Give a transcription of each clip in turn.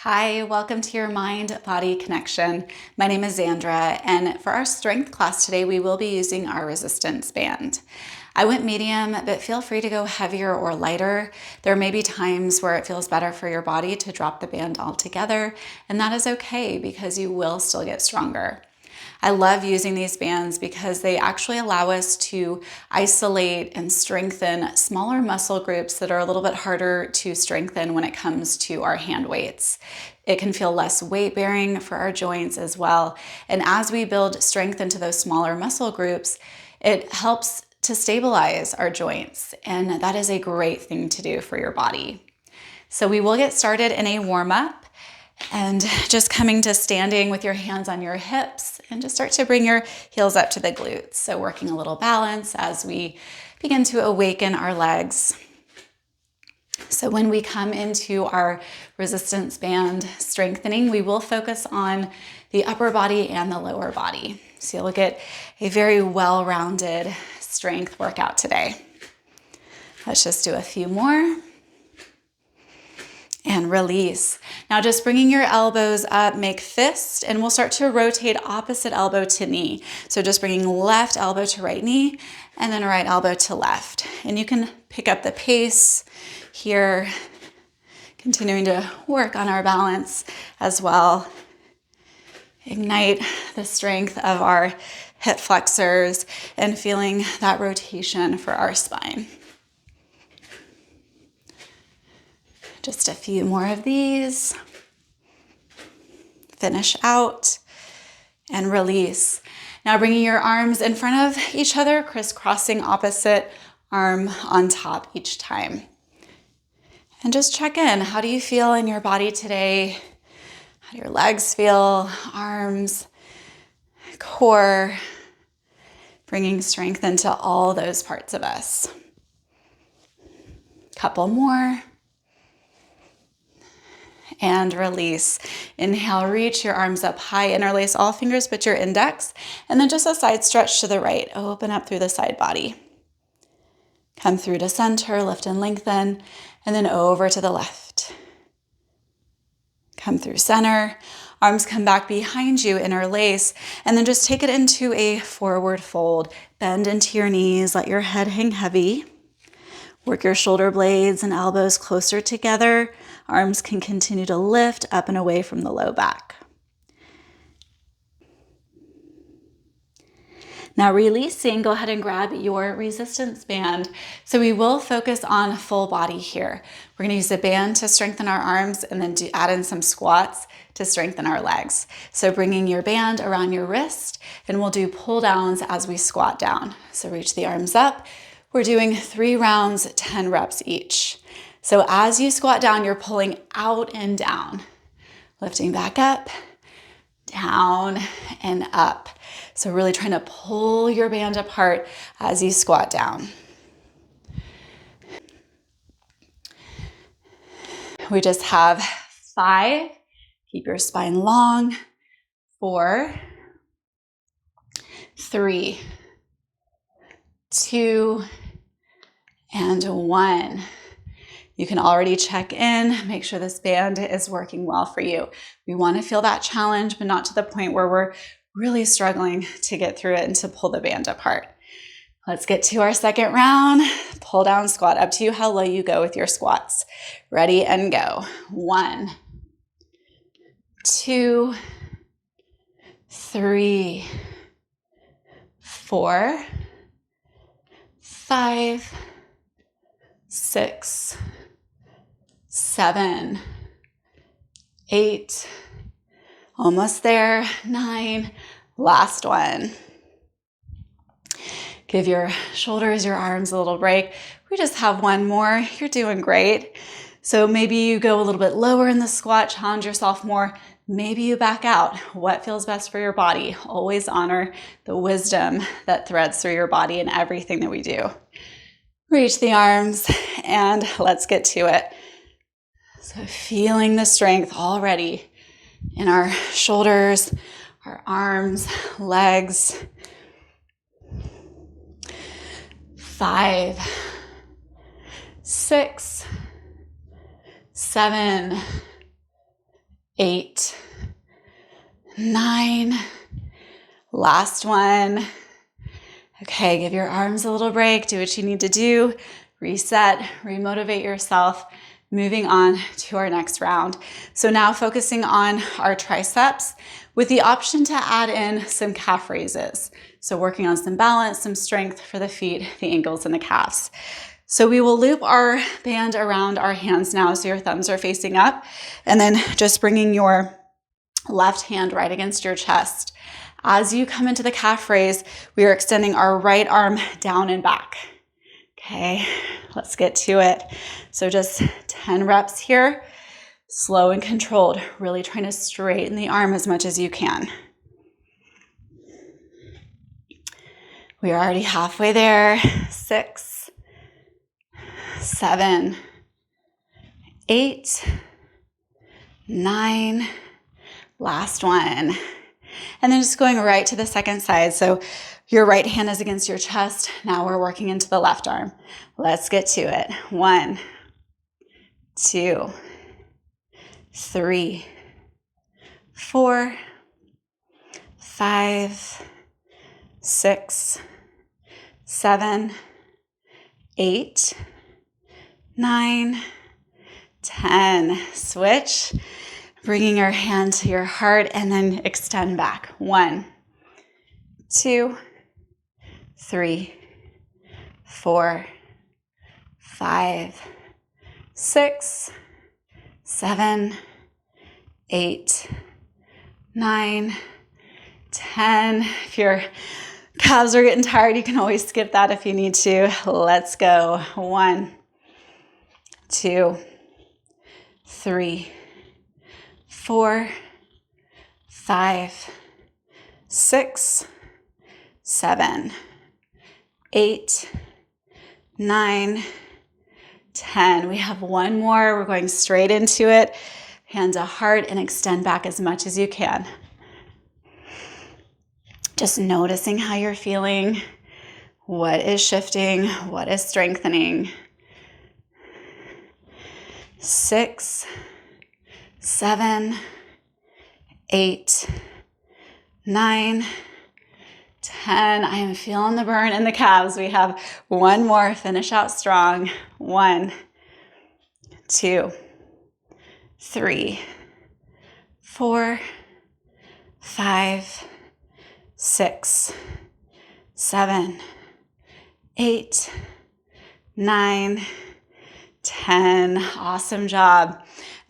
Hi, welcome to your Mind-Body Connection. My name is Xandra, and for our strength class today, we will be using our resistance band. I went medium, but feel free to go heavier or lighter. There may be times where it feels better for your body to drop the band altogether, and that is okay because you will still get stronger. I love using these bands because they actually allow us to isolate and strengthen smaller muscle groups that are a little bit harder to strengthen when it comes to our hand weights. It can feel less weight bearing for our joints as well. And as we build strength into those smaller muscle groups, it helps to stabilize our joints. And that is a great thing to do for your body. So we will get started in a warm-up. And just coming to standing with your hands on your hips and just start to bring your heels up to the glutes. So working a little balance as we begin to awaken our legs. So when we come into our resistance band strengthening, we will focus on the upper body and the lower body. So you'll get a very well-rounded strength workout today. Let's just do a few more. And release. Now just bringing your elbows up, make fist, and we'll start to rotate opposite elbow to knee. So just bringing left elbow to right knee and then right elbow to left. And you can pick up the pace here, continuing to work on our balance as well. Ignite the strength of our hip flexors and feeling that rotation for our spine. Just a few more of these. Finish out and release. Now bringing your arms in front of each other, crisscrossing opposite arm on top each time. And just check in. How do you feel in your body today? How do your legs feel? Arms, core, bringing strength into all those parts of us. Couple more. And release. Inhale, reach your arms up high, interlace all fingers but your index, and then just a side stretch to the right. Open up through the side body. Come through to center, lift and lengthen, and then over to the left. Come through center, arms come back behind you, interlace, and then just take it into a forward fold. Bend into your knees, let your head hang heavy. Work your shoulder blades and elbows closer together. Arms can continue to lift up and away from the low back. Now releasing, go ahead and grab your resistance band. So we will focus on full body here. We're gonna use the band to strengthen our arms and then add in some squats to strengthen our legs. So bringing your band around your wrist, and we'll do pull downs as we squat down. So reach the arms up. We're doing 3 rounds, 10 reps each. So as you squat down, you're pulling out and down, lifting back up, down and up. So really trying to pull your band apart as you squat down. We just have 5. Keep your spine long. 4, 3, 2, and 1. You can already check in, make sure this band is working well for you. We want to feel that challenge, but not to the point where we're really struggling to get through it and to pull the band apart. Let's get to our second round. Pull down squat, up to you how low you go with your squats. Ready and go. 1, 2, 3, 4, 5, 6, 7, 8, almost there, 9, last one. Give your shoulders, your arms a little break. We just have one more. You're doing great. So maybe you go a little bit lower in the squat, challenge yourself more. Maybe you back out. What feels best for your body? Always honor the wisdom that threads through your body in everything that we do. Reach the arms and let's get to it. So feeling the strength already in our shoulders, our arms, legs. 5, 6, 7, 8, 9, last one. Okay, give your arms a little break, do what you need to do, reset, remotivate yourself, moving on to our next round. So now focusing on our triceps with the option to add in some calf raises. So working on some balance, some strength for the feet, the ankles, and the calves. So we will loop our band around our hands now so your thumbs are facing up, and then just bringing your left hand right against your chest. As you come into the calf raise, we are extending our right arm down and back. Okay, let's get to it. So just 10 reps here, slow and controlled, really trying to straighten the arm as much as you can. We are already halfway there. 6, 7, 8, 9, last one. And then just going right to the second side. So your right hand is against your chest. Now we're working into the left arm. Let's get to it. 1, 2, 3, 4, 5, 6, 7, 8, 9, 10. Switch. Bringing your hand to your heart and then extend back. 1, 2, 3, 4, 5, 6, 7, 8, 9, 10. If your calves are getting tired, you can always skip that if you need to. Let's go. 1, 2, 3, 4, 5, 6, 7, 8, 9, 10. We have one more. We're going straight into it. Hand to heart and extend back as much as you can. Just noticing how you're feeling, what is shifting, what is strengthening. 6, 7, 8, 9, 10. I am feeling the burn in the calves. We have one more. Finish out strong. 1, 2, 3, 4, 5, 6, 7, 8, 9, 10. Awesome job.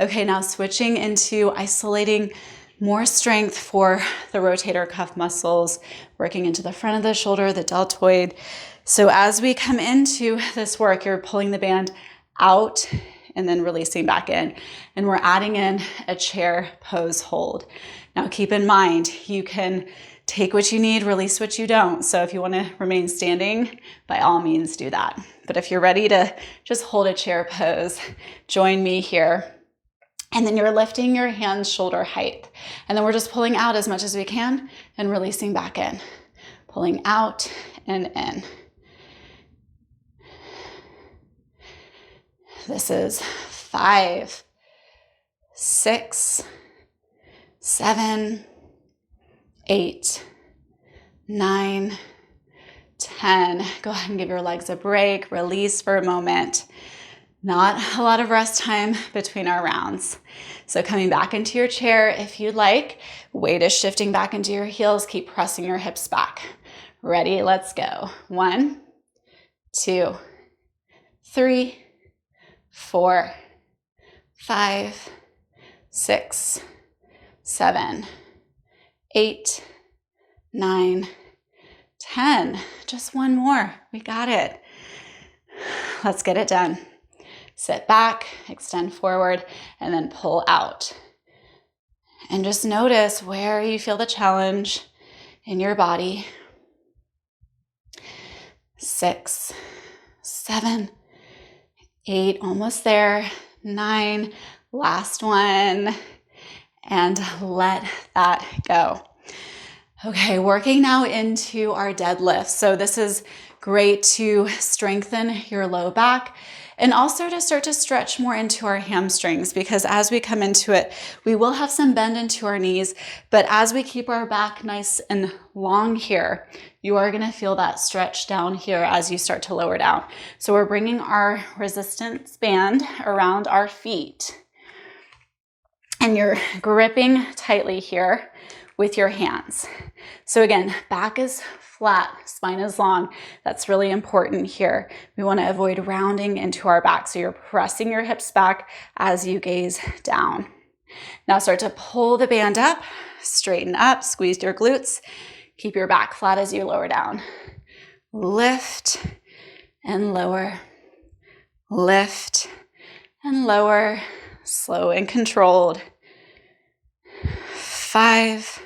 Okay, now switching into isolating more strength for the rotator cuff muscles, working into the front of the shoulder, the deltoid. So as we come into this work, you're pulling the band out and then releasing back in. And we're adding in a chair pose hold. Now keep in mind, you can take what you need, release what you don't. So if you want to remain standing, by all means do that. But if you're ready to just hold a chair pose, join me here. And then you're lifting your hands shoulder height. And then we're just pulling out as much as we can and releasing back in. Pulling out and in. This is 5, 6, 7, 8, 9, 10. Go ahead and give your legs a break. Release for a moment. Not a lot of rest time between our rounds. So coming back into your chair if you'd like. Weight is shifting back into your heels. Keep pressing your hips back. Ready? Let's go. 1, 2, 3, 4, 5, 6, 7, 8, 9, 10. Just one more. We got it. Let's get it done. Sit back, extend forward, and then pull out. And just notice where you feel the challenge in your body. 6, 7, 8, almost there. 9, last one. And let that go. Okay, working now into our deadlift. So this is great to strengthen your low back And also to start to stretch more into our hamstrings, because as we come into it, we will have some bend into our knees, but as we keep our back nice and long here, you are gonna feel that stretch down here as you start to lower down. So we're bringing our resistance band around our feet, and you're gripping tightly here with your hands. So again, back is flat, spine is long. That's really important here. We want to avoid rounding into our back. So you're pressing your hips back as you gaze down. Now start to pull the band up, straighten up, squeeze your glutes. Keep your back flat as you lower down. Lift and lower. Lift and lower. Slow and controlled. 5,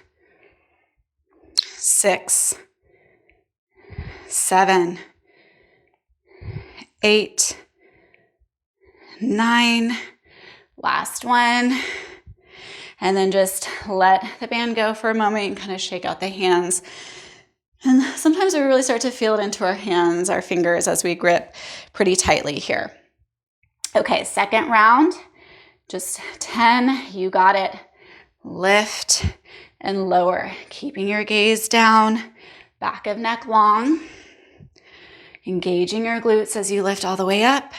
6, 7, 8, 9, last one. And then just let the band go for a moment and kind of shake out the hands. And sometimes we really start to feel it into our hands, our fingers, as we grip pretty tightly here. Okay, second round, just 10, you got it. Lift and lower, keeping your gaze down, back of neck long, engaging your glutes as you lift all the way up.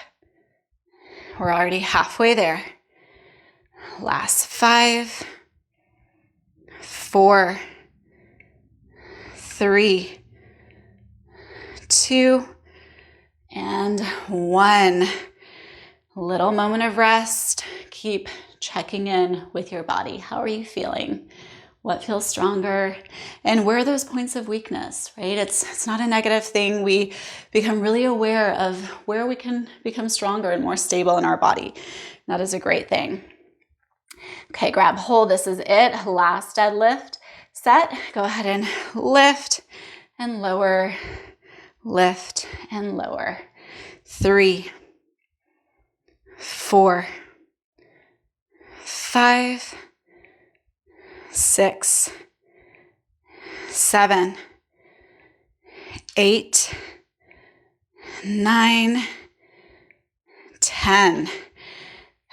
We're already halfway there. Last 5, 4, 3, 2, and 1. Little moment of rest. Keep checking in with your body. How are you feeling? What feels stronger? And where are those points of weakness, right? It's not a negative thing. We become really aware of where we can become stronger and more stable in our body. That is a great thing. Okay, grab hold. This is it. Last deadlift set. Go ahead and lift and lower, lift and lower. 3, 4, 5, 6, 7, 8, 9, 10.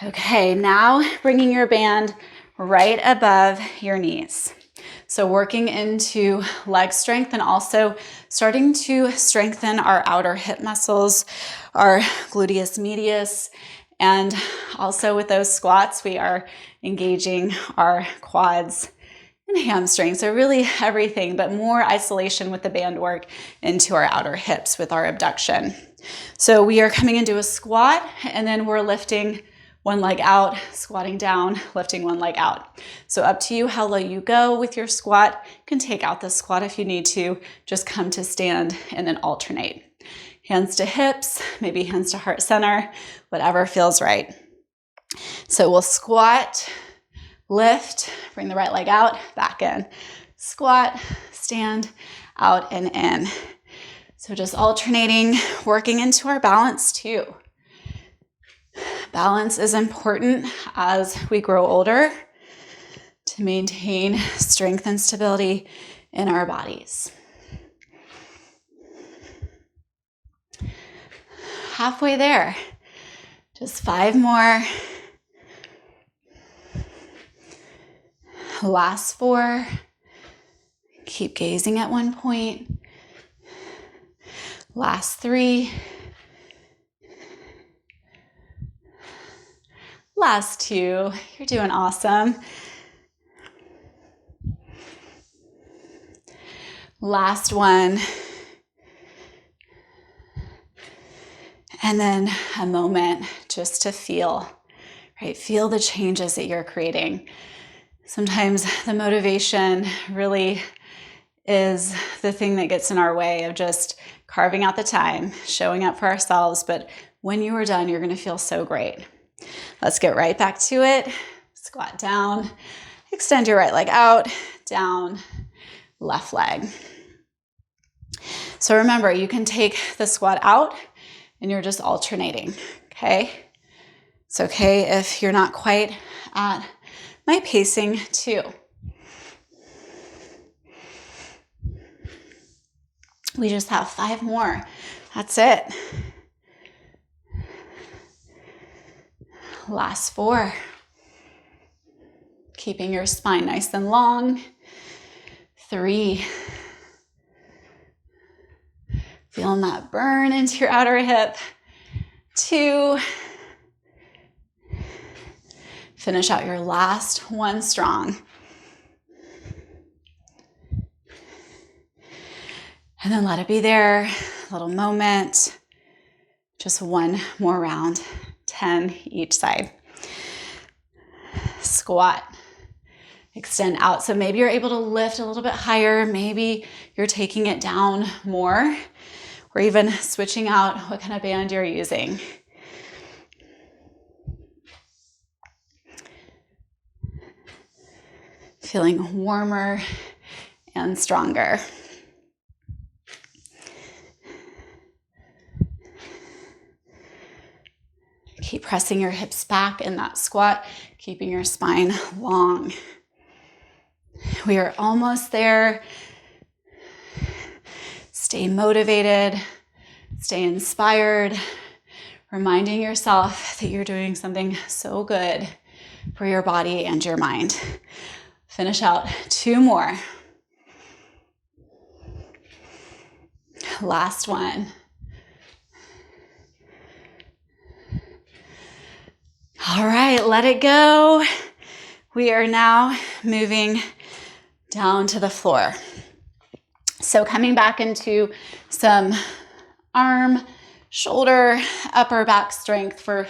Okay, now bringing your band right above your knees. So working into leg strength and also starting to strengthen our outer hip muscles, our gluteus medius, and also with those squats, we are engaging our quads and hamstrings. So really everything, but more isolation with the band work into our outer hips with our abduction. So we are coming into a squat, and then we're lifting one leg out, squatting down, lifting one leg out. So up to you how low you go with your squat. You can take out the squat if you need to. Just come to stand and then alternate. Hands to hips, maybe hands to heart center, whatever feels right. So we'll squat, lift, bring the right leg out, back in. Squat, stand, out and in. So just alternating, working into our balance too. Balance is important as we grow older to maintain strength and stability in our bodies. Halfway there. Just 5 more. Last 4. Keep gazing at one point. Last 3. Last 2. You're doing awesome. Last 1. And then a moment just to feel, right? Feel the changes that you're creating. Sometimes the motivation really is the thing that gets in our way of just carving out the time, showing up for ourselves. But when you are done, you're going to feel so great. Let's get right back to it. Squat down, extend your right leg out, down, left leg. So remember, you can take the squat out and you're just alternating, okay? It's okay if you're not quite at my pacing too. We just have 5 more. That's it. Last 4. Keeping your spine nice and long. 3. Feeling that burn into your outer hip. 2. Finish out your last one strong. And then let it be there, a little moment. Just one more round, 10 each side. Squat. Extend out. So maybe you're able to lift a little bit higher. Maybe you're taking it down more, or even switching out what kind of band you're using. Feeling warmer and stronger. Keep pressing your hips back in that squat, keeping your spine long. We are almost there. Stay motivated, stay inspired, reminding yourself that you're doing something so good for your body and your mind. Finish out 2 more. Last one. All right, let it go. We are now moving down to the floor. So coming back into some arm, shoulder, upper back strength for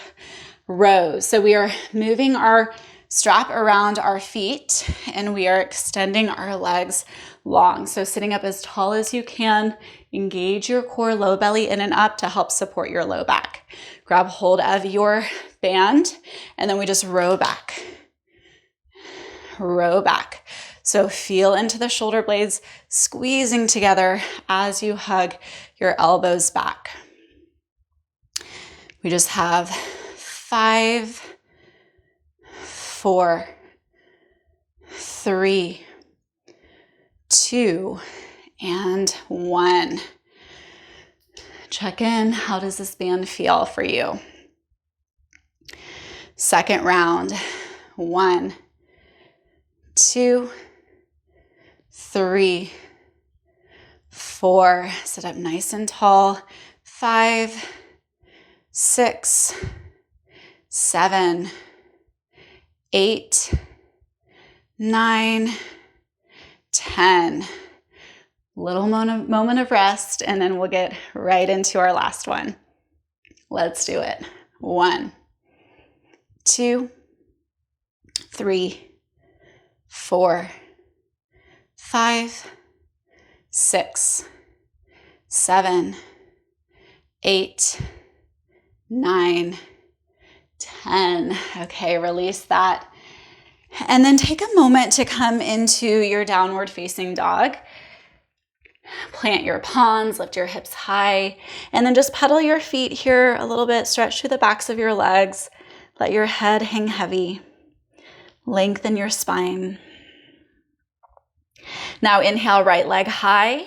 rows. So we are moving our strap around our feet and we are extending our legs long. So sitting up as tall as you can, engage your core, low belly in and up to help support your low back. Grab hold of your band and then we just row back. Row back. So feel into the shoulder blades squeezing together as you hug your elbows back. We just have 5, 4, 3, 2, and 1. Check in. How does this band feel for you? Second round. 1, 2, 3, 4. Sit up nice and tall. 5, 6, 7, 8, 9, 10. Little moment of rest, and then we'll get right into our last one. Let's do it. 1, 2, 3, 4, 5, 6, 7, 8, 9, 10. Okay, release that. And then take a moment to come into your downward facing dog. Plant your palms, lift your hips high, and then just pedal your feet here a little bit. Stretch through the backs of your legs. Let your head hang heavy. Lengthen your spine. Now inhale, right leg high.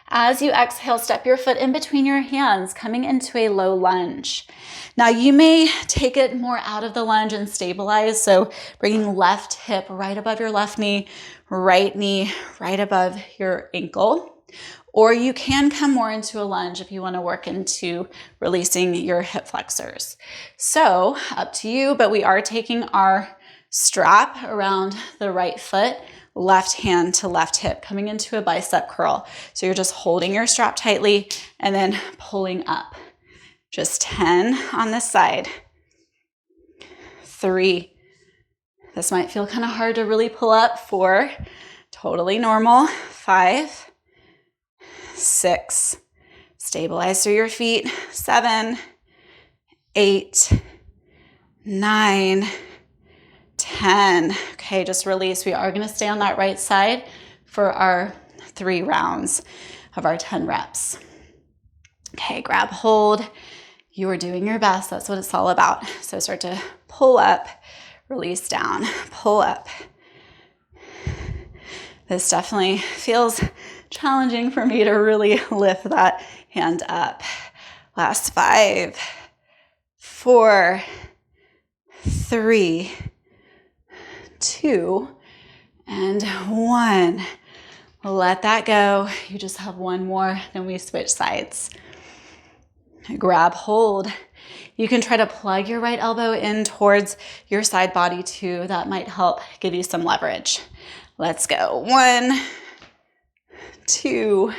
As you exhale, step your foot in between your hands, coming into a low lunge. Now you may take it more out of the lunge and stabilize. So bringing left hip right above your left knee right above your ankle. Or you can come more into a lunge if you want to work into releasing your hip flexors. So up to you, but we are taking our strap around the right foot, left hand to left hip, coming into a bicep curl. So you're just holding your strap tightly and then pulling up. Just 10 on this side. 3. This might feel kind of hard to really pull up. 4. Totally normal. 5. 6. Stabilize through your feet. 7. 8. 9. 10. Okay, just release. We are going to stay on that right side for our 3 rounds of our 10 reps. Okay, grab hold. You are doing your best. That's what it's all about. So start to pull up, release down, pull up. This definitely feels challenging for me to really lift that hand up. Last 5, 4, 3, 2, and 1. Let that go. You just have one more, then we switch sides. Grab hold. You can try to plug your right elbow in towards your side body too. That might help give you some leverage. Let's go. 1, 2,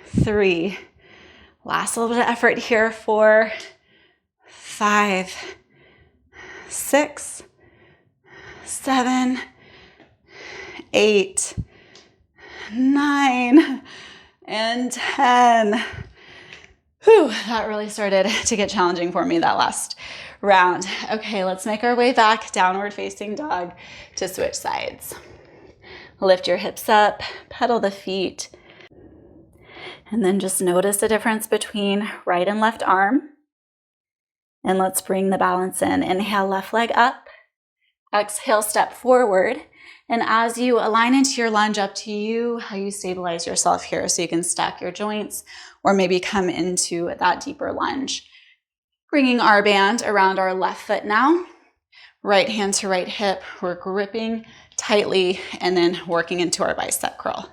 3. Last little bit of effort here. 4, 5, 6, 7, 8, 9, and 10. Whew, that really started to get challenging for me that last round. Okay, let's make our way back, downward facing dog, to switch sides. Lift your hips up, pedal the feet, and then just notice the difference between right and left arm. And let's bring the balance in. Inhale, left leg up. Exhale, step forward. And as you align into your lunge, up to you how you stabilize yourself here, so you can stack your joints or maybe come into that deeper lunge. Bringing our band around our left foot now. Right hand to right hip. We're gripping tightly and then working into our bicep curl.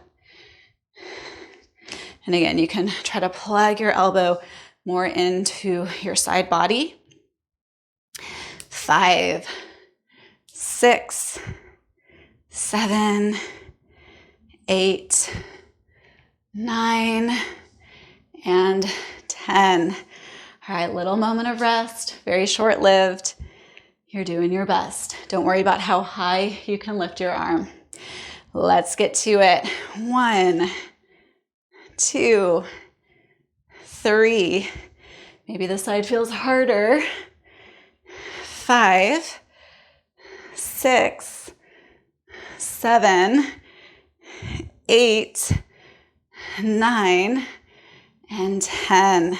And again, you can try to plug your elbow more into your side body. 5, 6, 7, 8, 9, and 10. All right, little moment of rest, very short-lived. You're doing your best. Don't worry about how high you can lift your arm. Let's get to it. 1, 2, 3. Maybe this side feels harder. 5, 6, 7, 8, 9, and 10. All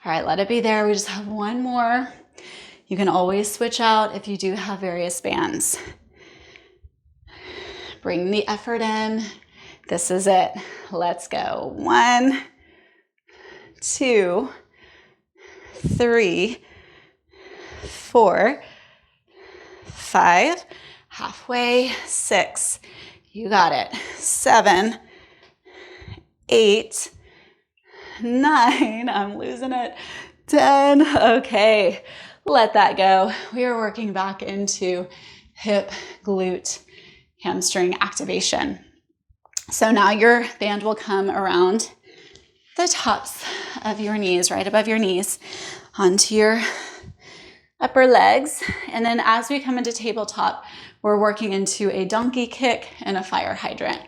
right, let it be there. We just have one more. You can always switch out if you do have various bands. Bring the effort in. This is it. Let's go. 1, 2, 3, 4, 5, halfway, 6, you got it, 7, 8, 9, I'm losing it, 10, okay, let that go. We are working back into hip, glute, hamstring activation. So now your band will come around the tops of your knees, right above your knees, onto your upper legs. And then as we come into tabletop, we're working into a donkey kick and a fire hydrant.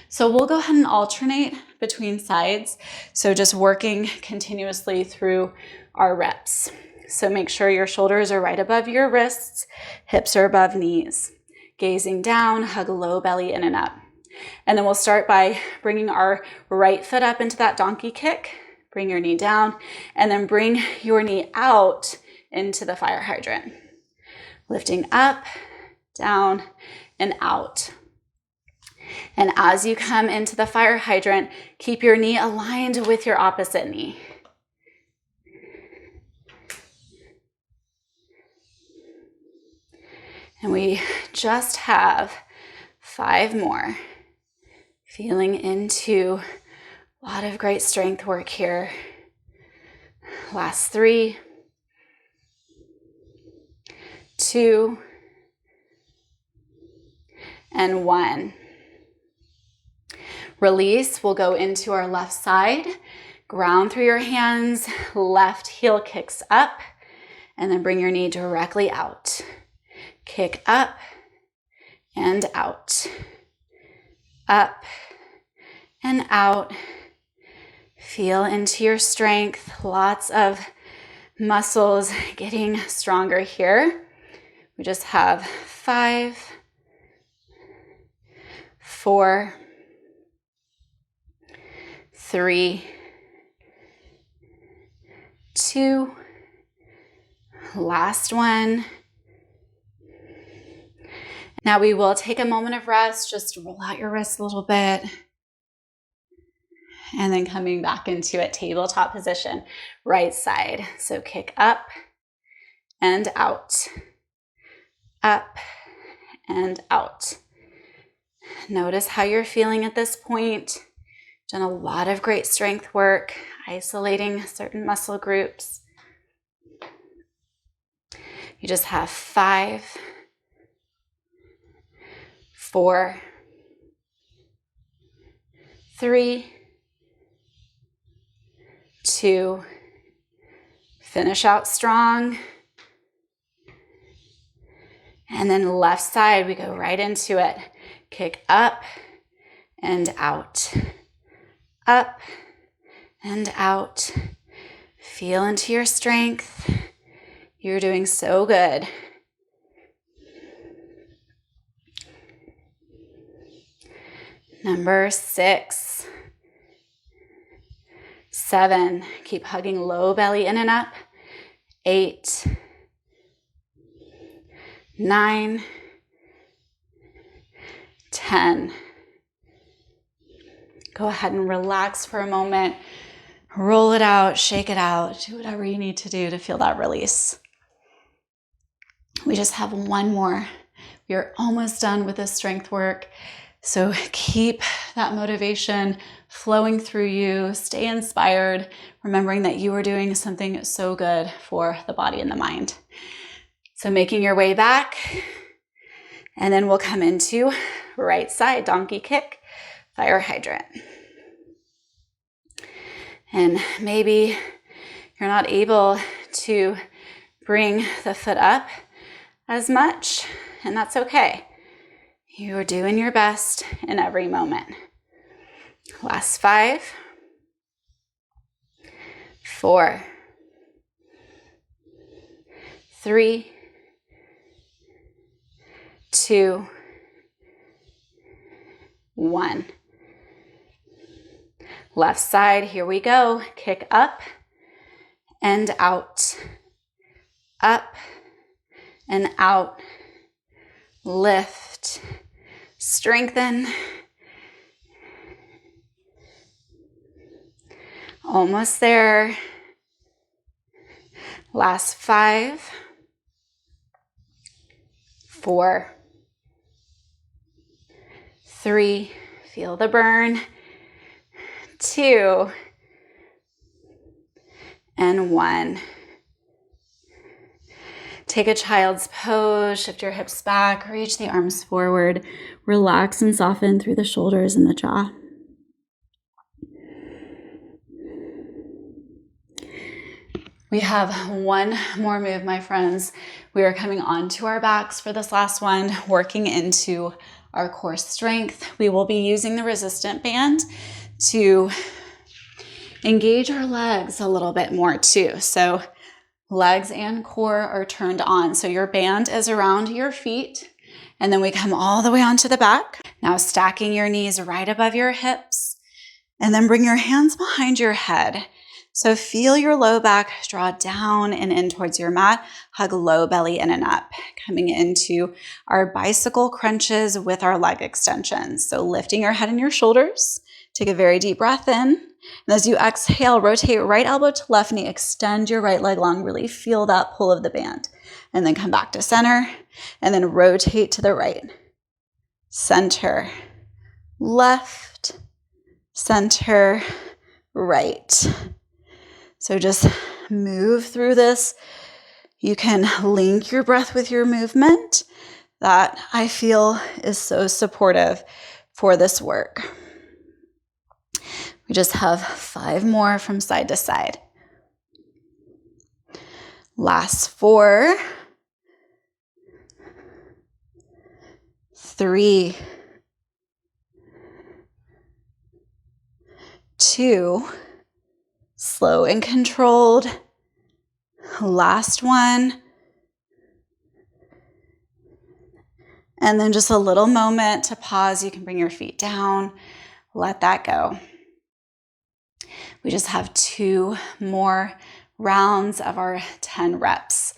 So we'll go ahead and alternate between sides. So just working continuously through our reps. So make sure your shoulders are right above your wrists, hips are above knees. Gazing down, hug low belly in and up. And then we'll start by bringing our right foot up into that donkey kick. Bring your knee down and then bring your knee out into the fire hydrant. Lifting up, down, and out. And as you come into the fire hydrant, keep your knee aligned with your opposite knee. And we just have 5 more. Feeling into a lot of great strength work here. Last 3, 2, and 1. Release, we'll go into our left side, ground through your hands, left heel kicks up, and then bring your knee directly out. Kick up and out. Up and out. Feel into your strength, lots of muscles getting stronger here. We just have 5, 4, 3, 2, last one. Now we will take a moment of rest, just roll out your wrists a little bit. And then coming back into it, tabletop position, right side. So kick up and out. up, and out. Notice how you're feeling at this point. Done a lot of great strength work, isolating certain muscle groups. You just have 5, 4, 3, 2, finish out strong. And then left side, we go right into it. Kick up and out. Up and out. Feel into your strength. You're doing so good. Number 6, 7, keep hugging low belly in and up. 8, 9, 10. Go ahead and relax for a moment. Roll it out, shake it out. Do whatever you need to do to feel that release. We just have one more. We are almost done with this strength work. So keep that motivation flowing through you. Stay inspired, remembering that you are doing something so good for the body and the mind. So making your way back, and then we'll come into right side donkey kick, fire hydrant. And maybe you're not able to bring the foot up as much, and that's okay. You are doing your best in every moment. Last 5, 4, 3, 2, 1. Left side, here we go. Kick up and out. Up and out. Lift. Strengthen. Almost there. Last 5, 4, 3, feel the burn. 2, and 1. Take a child's pose, shift your hips back, reach the arms forward, relax and soften through the shoulders and the jaw. We have one more move, my friends. We are coming onto our backs for this last one, working into our core strength. We will be using the resistant band to engage our legs a little bit more too. So legs and core are turned on. So your band is around your feet, and then we come all the way onto the back. Now stacking your knees right above your hips, and then bring your hands behind your head. So feel your low back draw down and in towards your mat. Hug low belly in and up. Coming into our bicycle crunches with our leg extensions. So lifting your head and your shoulders. Take a very deep breath in. And as you exhale, rotate right elbow to left knee. Extend your right leg long. Really feel that pull of the band. And then come back to center. And then rotate to the right. Center. Left. Center. Right. So just move through this. You can link your breath with your movement. That I feel is so supportive for this work. We just have 5 more from side to side. Last 4, 3, 2, slow and controlled. Last one. And then just a little moment to pause. You can bring your feet down. Let that go. We just have 2 more rounds of our 10 reps.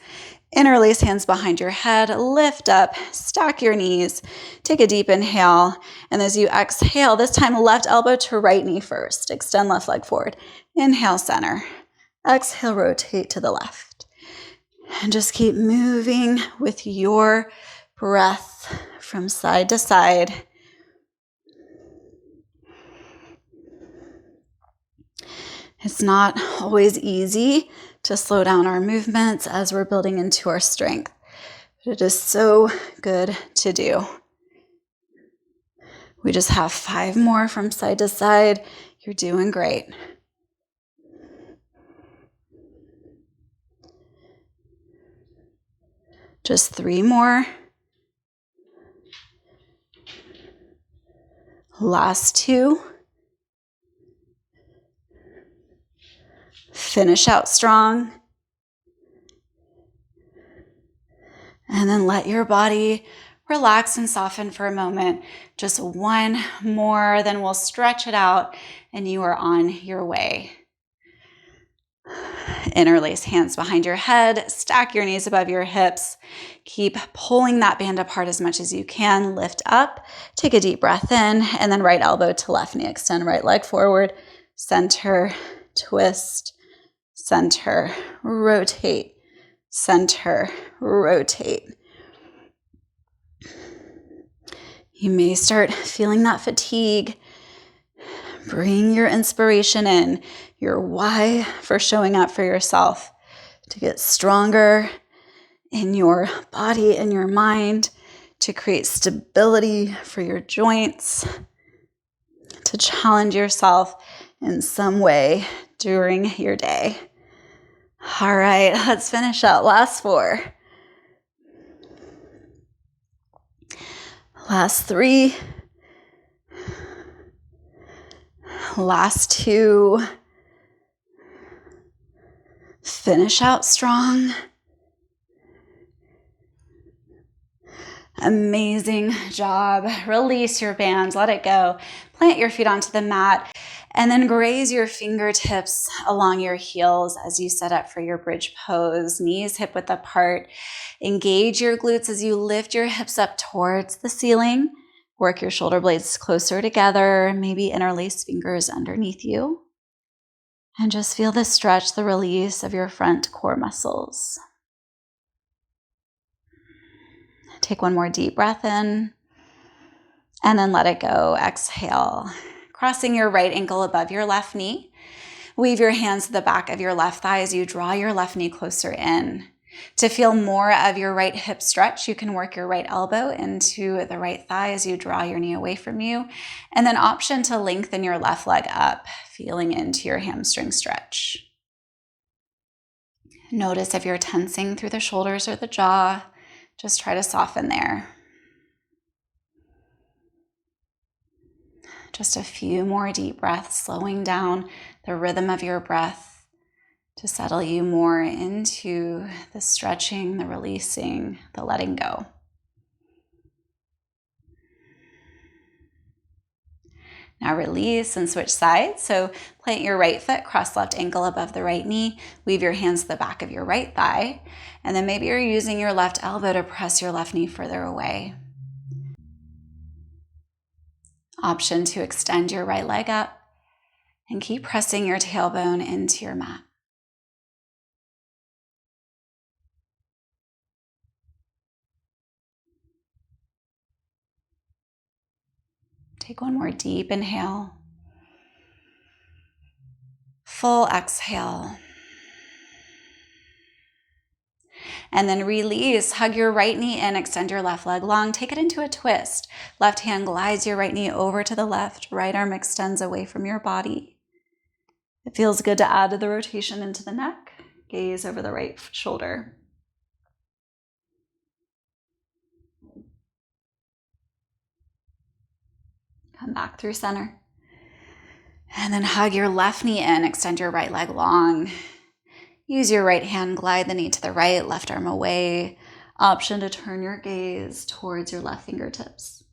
Interlace hands behind your head, lift up, stack your knees, take a deep inhale, and as you exhale, this time left elbow to right knee first. Extend left leg forward. Inhale, center. Exhale, rotate to the left. And just keep moving with your breath from side to side. It's not always easy to slow down our movements as we're building into our strength, but it is so good to do. We just have 5 more from side to side. You're doing great. Just 3 more. Last 2. Finish out strong. And then let your body relax and soften for a moment. Just 1 more, then we'll stretch it out and you are on your way. Interlace hands behind your head, stack your knees above your hips. Keep pulling that band apart as much as you can. Lift up, take a deep breath in, and then right elbow to left knee. Extend right leg forward, center, twist, center, rotate, center, rotate. You may start feeling that fatigue. Bring your inspiration in, your why for showing up for yourself, to get stronger in your body and your mind, to create stability for your joints, to challenge yourself in some way during your day. All right, let's finish out. Last 4. Last 3. Last 2. Finish out strong. Amazing job. Release your band, let it go. Plant your feet onto the mat and then graze your fingertips along your heels as you set up for your bridge pose. Knees hip width apart. Engage your glutes as you lift your hips up towards the ceiling. Work your shoulder blades closer together, maybe interlace fingers underneath you. And just feel the stretch, the release of your front core muscles. Take 1 more deep breath in, and then let it go. Exhale. Crossing your right ankle above your left knee. Weave your hands to the back of your left thigh as you draw your left knee closer in. To feel more of your right hip stretch, you can work your right elbow into the right thigh as you draw your knee away from you. And then option to lengthen your left leg up, feeling into your hamstring stretch. Notice if you're tensing through the shoulders or the jaw. Just try to soften there. Just a few more deep breaths, slowing down the rhythm of your breath to settle you more into the stretching, the releasing, the letting go. Now release and switch sides. So plant your right foot, cross left ankle above the right knee, weave your hands to the back of your right thigh, and then maybe you're using your left elbow to press your left knee further away. Option to extend your right leg up and keep pressing your tailbone into your mat. Take 1 more deep inhale. Full exhale. And then release. Hug your right knee in, extend your left leg long. Take it into a twist. Left hand glides your right knee over to the left. Right arm extends away from your body. It feels good to add to the rotation into the neck. Gaze over the right shoulder. Come back through center. And then hug your left knee in, extend your right leg long. Use your right hand, glide the knee to the right, left arm away. Option to turn your gaze towards your left fingertips.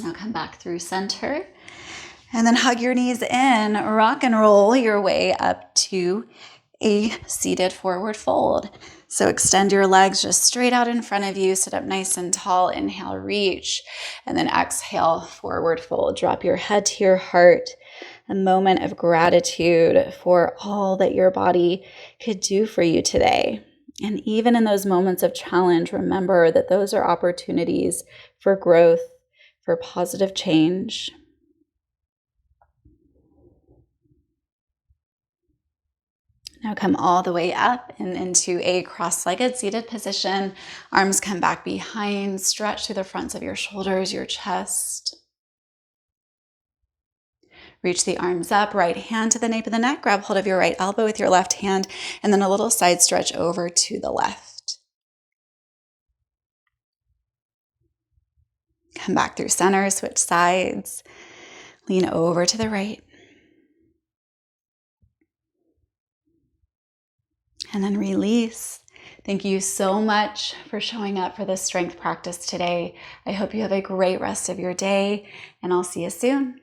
Now come back through center. And then hug your knees in, rock and roll your way up to a seated forward fold. So extend your legs just straight out in front of you. Sit up nice and tall. Inhale, reach. And then exhale, forward fold. Drop your head to your heart. A moment of gratitude for all that your body could do for you today. And even in those moments of challenge, remember that those are opportunities for growth, for positive change. Now come all the way up and into a cross-legged seated position. Arms come back behind, stretch through the fronts of your shoulders, your chest. Reach the arms up, right hand to the nape of the neck, grab hold of your right elbow with your left hand, and then a little side stretch over to the left. Come back through center, switch sides, lean over to the right. And then release. Thank you so much for showing up for this strength practice today. I hope you have a great rest of your day, and I'll see you soon.